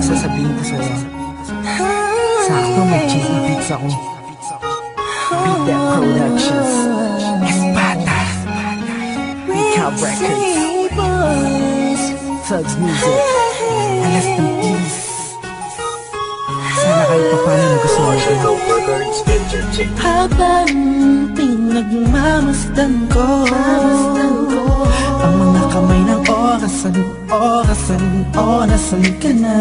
sasabihin ko sa'yo. Sakto mag-cheese na beats ako. Beat That Productions, Espada, Recap Records, Thugs Music, Alas ng Peace. Sana kayo paano nagustuhan ko. Habang pinagmamasdan ko ang mga kamay ng orasan ka na.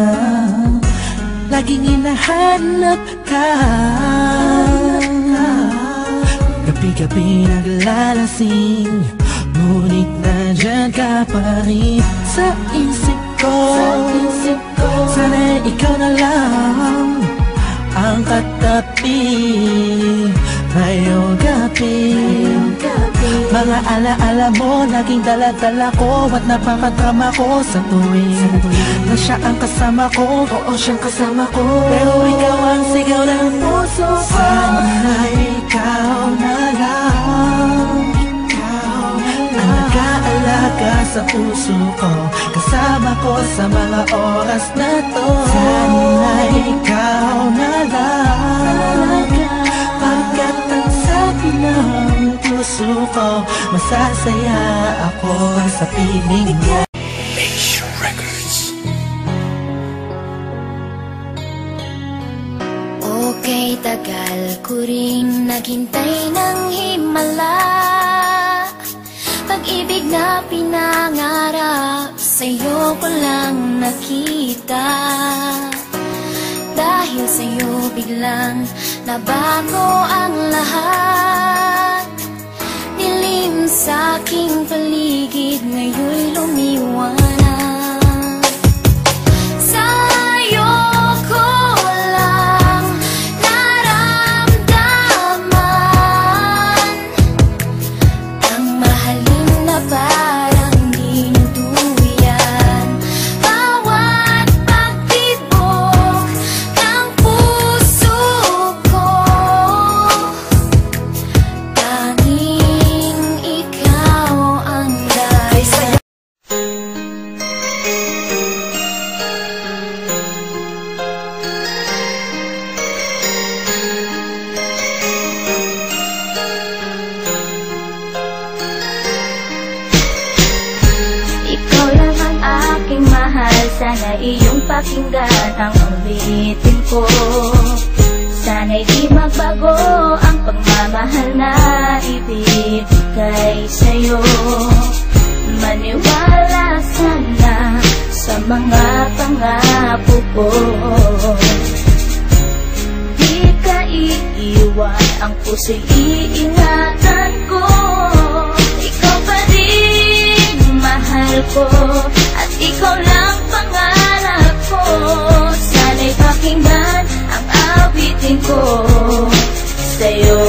Laging hinahanap ka, gabi-gabi naglalasing, ngunit nandyan ka pa rin sa isip ko. Sana ikaw na lang ang katabi ngayong gabi. Mga alaala mo laging dala-dala ko, at napakadrama ko sa tuwing na siya ang kasama ko. Oo, siyang kasama ko, pero ikaw ang sigaw ng puso ko. Sana ikaw na lang ang nag-aalaga sa puso ko, kasama ko sa mga oras na to. Sana ikaw na lang, pagkat ang sabi ng puso ko, masasaya ako sa piling mo. Okay, tagal ko ring naghintay ng himala, pag-ibig na pinangarap sa'yo ko lang nakita. Dahil sa'yo biglang nabago ang lahat, dilim sa aking paligid ngayon'y lumiwanag. Sa'yo ko lang naramdaman ang mahalin na parang dinuduyan. Bawat pagtibok ng puso ko, tanging ikaw ang dahilan. Ikaw lang ang aking mahal, sana iyong pakinggan ang ulitin ko. Sana'y di magbago ang pagmamahal na ibibigay sa'yo. Maniwala sana sa mga pangako ko. Di ka iiwan, ang puso'y iingatan ko. Ikaw pa rin mahal ko, at ikaw lang pangarap ko. Sana'y pakinggan ang awitin ko sa'yo.